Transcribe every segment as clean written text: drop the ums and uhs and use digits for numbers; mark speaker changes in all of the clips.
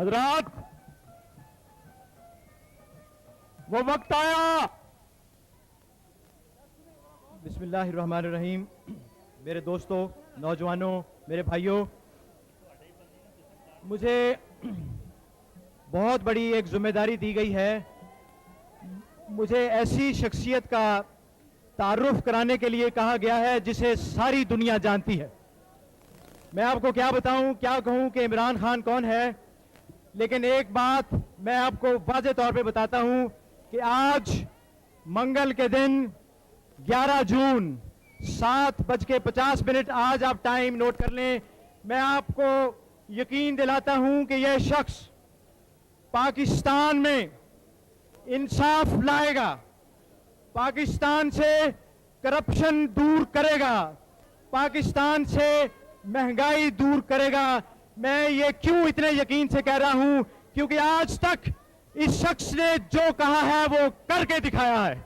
Speaker 1: हजरात, वो वक्त आया। बिस्मिल्लाहिर्रहमानिर्रहीम। मेरे दोस्तों, नौजवानों, मेरे भाइयों, मुझे बहुत बड़ी एक जिम्मेदारी दी गई है। मुझे ऐसी शख्सियत का तारुफ कराने के लिए कहा गया है जिसे सारी दुनिया जानती है। मैं आपको क्या बताऊं, क्या कहूं कि इमरान खान कौन है, लेकिन एक बात मैं आपको वाज़े तौर पे बताता हूं कि आज मंगल के दिन 11 जून 7:50 आज आप टाइम नोट कर लें। मैं आपको यकीन दिलाता हूं कि यह शख्स पाकिस्तान में इंसाफ लाएगा, पाकिस्तान से करप्शन दूर करेगा, पाकिस्तान से महंगाई दूर करेगा। मैं ये क्यों इतने यकीन से कह रहा हूं, क्योंकि आज तक इस शख्स ने जो कहा है वो करके दिखाया है।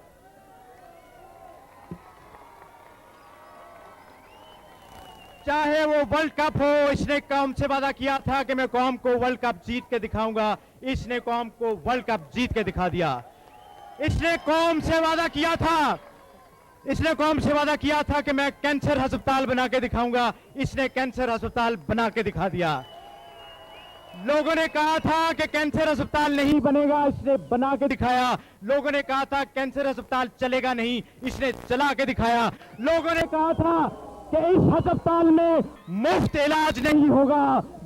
Speaker 1: चाहे वो वर्ल्ड कप हो, इसने कौम से वादा किया था कि मैं कौम को वर्ल्ड कप जीत के दिखाऊंगा। इसने कौम को वर्ल्ड कप जीत के दिखा दिया। इसने कौम से वादा किया था, इसने कौम से वादा किया था कि मैं कैंसर अस्पताल बना के दिखाऊंगा। इसने कैंसर अस्पताल बना के दिखा दिया। लोगों ने कहा था कि कैंसर अस्पताल नहीं बनेगा, इसने बना के दिखाया। लोगों ने कहा था कैंसर अस्पताल चलेगा नहीं, इसने चला के दिखाया। लोगों ने कहा था कि इस अस्पताल में मुफ्त इलाज नहीं होगा।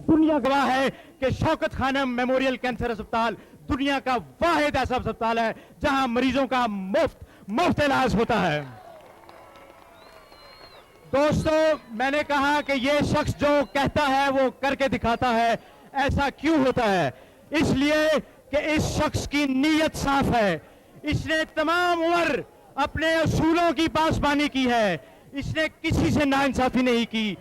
Speaker 1: दुनिया गवाह है कि शौकत खानम मेमोरियल कैंसर अस्पताल दुनिया का वाहिद ऐसा अस्पताल है जहां मरीजों का मुफ्त इलाज होता है। दोस्तों, मैंने कहा कि यह शख्स जो कहता है वो करके दिखाता है। ऐसा क्यों होता है? इसलिए कि इस शख्स की नीयत साफ है। इसने तमाम उम्र अपने असूलों की पासबानी की है। इसने किसी से नाइंसाफी नहीं की,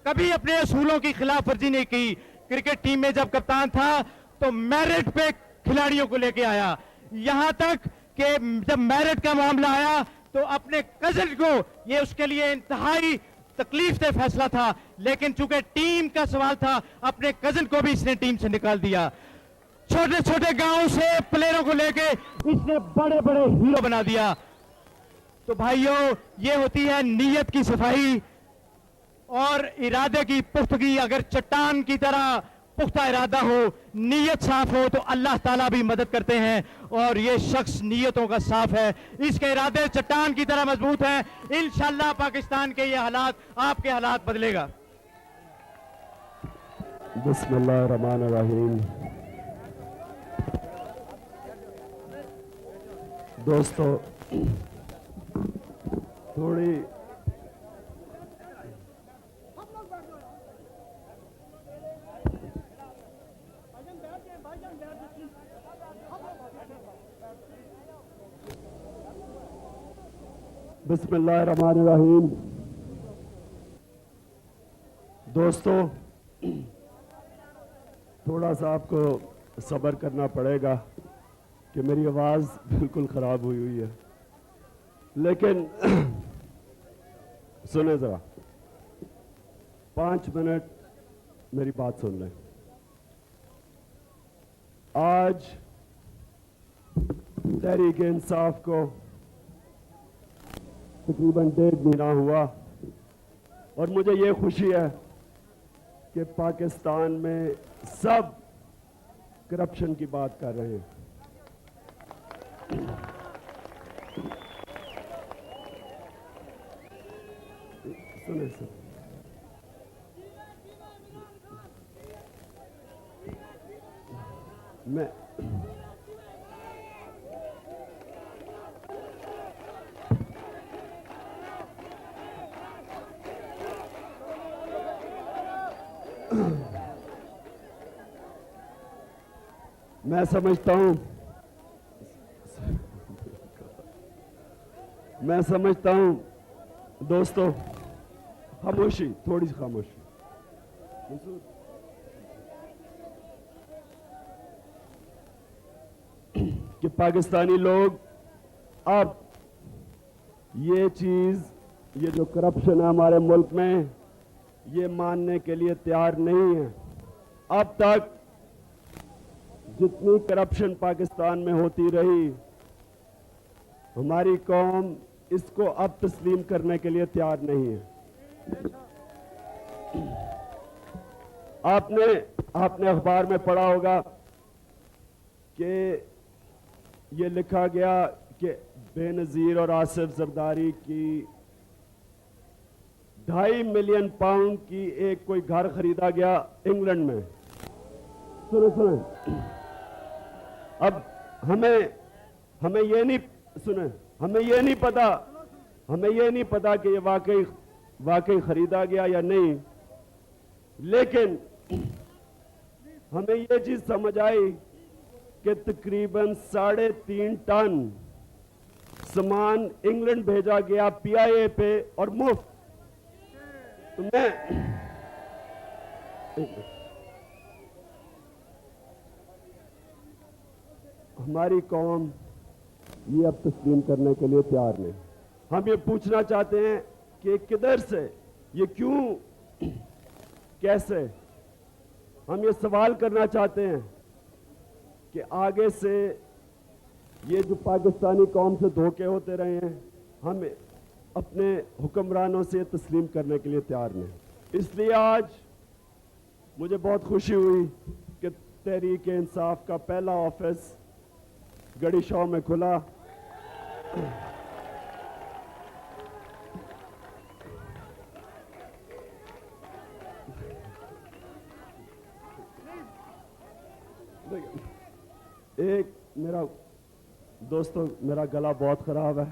Speaker 1: कभी अपने असूलों की खिलाफ वर्जी नहीं की। क्रिकेट टीम में जब कप्तान था तो मेरिट पे खिलाड़ियों को लेके आया। यहां तक कि जब मेरिट का मामला आया तो अपने कजिन को, ये उसके लिए इंतहाई तकलीफ दे फैसला था, लेकिन चूंकि टीम का सवाल था, अपने कजिन को भी इसने टीम से निकाल दिया। छोटे छोटे गांव से प्लेयरों को लेके इसने बड़े बड़े हीरो बना दिया। तो भाइयों, ये होती है नीयत की सफाई और इरादे की पुख्तगी। अगर चट्टान की तरह पुख्ता इरादा हो, नीयत साफ हो, तो अल्लाह ताला भी मदद करते हैं। और ये शख्स नीयतों का साफ है, इसके इरादे चट्टान की तरह मजबूत हैं। इंशाअल्लाह पाकिस्तान के ये हालात, आपके हालात बदलेगा।
Speaker 2: बिस्मिल्लाहिर्रहमानिर्रहीम। दोस्तों, थोड़ी बिस्मिल्लाहिर्रहमानिर्रहीम। दोस्तों, थोड़ा सा आपको सब्र करना पड़ेगा कि मेरी आवाज़ बिल्कुल ख़राब हुई है, लेकिन सुने ज़रा, 5 मिनट मेरी बात सुन लें। आज तहरीक इंसाफ को तकरीबन 1.5 महीना हुआ और मुझे ये खुशी है कि पाकिस्तान में सब करप्शन की बात कर रहे हैं। सुने सर, मैं समझता हूं दोस्तों, खामोशी, थोड़ी सी खामोशी। कि पाकिस्तानी लोग अब ये चीज, ये जो करप्शन है हमारे मुल्क में, ये मानने के लिए तैयार नहीं है। अब तक जितनी करप्शन पाकिस्तान में होती रही, हमारी कौम इसको अब तस्लीम करने के लिए तैयार नहीं है। आपने अखबार में पढ़ा होगा कि ये लिखा गया कि बेनज़ीर और आसिफ जरदारी की 2.5 मिलियन पाउंड की एक कोई घर खरीदा गया इंग्लैंड में। सुने अब हमें ये नहीं पता कि ये वाकई खरीदा गया या नहीं, लेकिन हमें ये चीज समझ आई कि तकरीबन 3.5 टन सामान इंग्लैंड भेजा गया PIA पे और मुफ्त। तो हमारी कौम ये अब तस्लीम करने के लिए तैयार नहीं। हम ये पूछना चाहते हैं कि किधर से, ये क्यों, कैसे। हम ये सवाल करना चाहते हैं कि आगे से ये जो पाकिस्तानी कौम से धोखे होते रहे हैं, हम अपने हुक्मरानों से तस्लीम करने के लिए तैयार नहीं। इसलिए आज मुझे बहुत खुशी हुई कि तहरीक इंसाफ का पहला ऑफिस गड़ी शॉ में खुला। एक मेरा गला बहुत खराब है,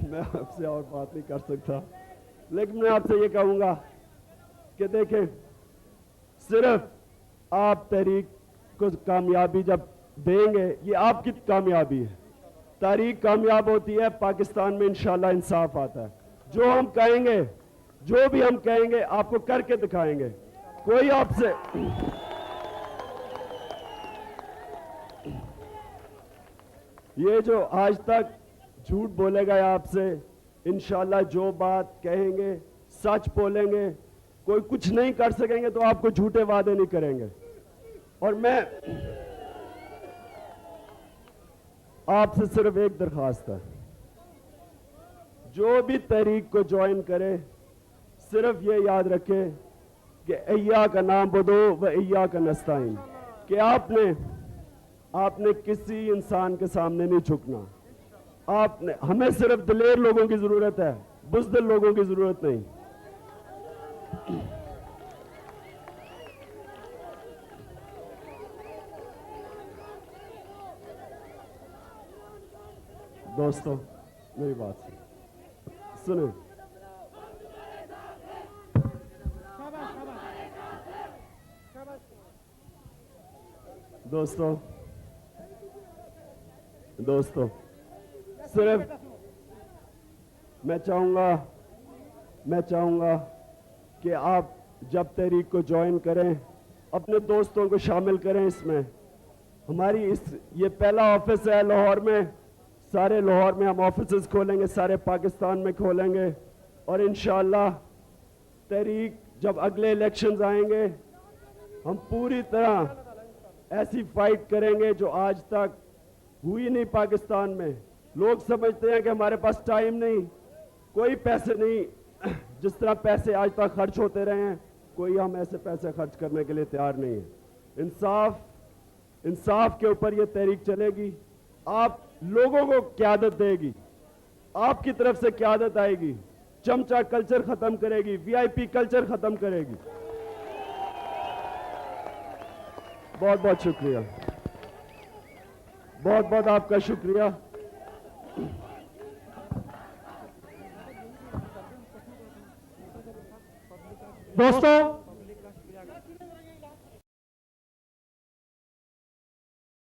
Speaker 2: मैं आपसे और बात नहीं कर सकता, लेकिन मैं आपसे ये कहूंगा कि देखें, सिर्फ आप तहरीक को कामयाबी जब देंगे, ये आपकी कामयाबी है। तहरीक कामयाब होती है, पाकिस्तान में इंशाल्लाह इंसाफ आता है। जो भी हम कहेंगे आपको करके दिखाएंगे। कोई आपसे ये जो आज तक झूठ बोलेगा आपसे, इंशाल्लाह जो बात कहेंगे सच बोलेंगे। कोई कुछ नहीं कर सकेंगे तो आपको झूठे वादे नहीं करेंगे। और मैं आपसे सिर्फ एक दरखास्त है, जो भी तहरीक को ज्वाइन करे सिर्फ ये याद रखे कि अय्या का नाम बदो व अय्या का नस्ताइन, कि आपने किसी इंसान के सामने नहीं झुकना। हमें सिर्फ दिलेर लोगों की जरूरत है, बुज़दिल लोगों की जरूरत नहीं। दोस्तों मेरी बात सुने। दोस्तों सिर्फ मैं चाहूंगा कि आप जब तहरीक को ज्वाइन करें अपने दोस्तों को शामिल करें इसमें। हमारी ये पहला ऑफिस है लाहौर में, सारे लाहौर में हम ऑफिसेस खोलेंगे, सारे पाकिस्तान में खोलेंगे। और इंशाअल्लाह तहरीक जब अगले इलेक्शंस आएंगे, हम पूरी तरह ऐसी फाइट करेंगे जो आज तक हुई नहीं पाकिस्तान में। लोग समझते हैं कि हमारे पास टाइम नहीं, कोई पैसे नहीं, जिस तरह पैसे आज तक खर्च होते रहे हैं, कोई हम ऐसे पैसे खर्च करने के लिए तैयार नहीं है। इंसाफ के ऊपर ये तहरीक चलेगी। आप लोगों को क़यादत देगी, आपकी तरफ से क़यादत आएगी, चमचा कल्चर खत्म करेगी, VIP कल्चर खत्म करेगी। बहुत बहुत शुक्रिया, बहुत बहुत आपका शुक्रिया।
Speaker 1: दोस्तों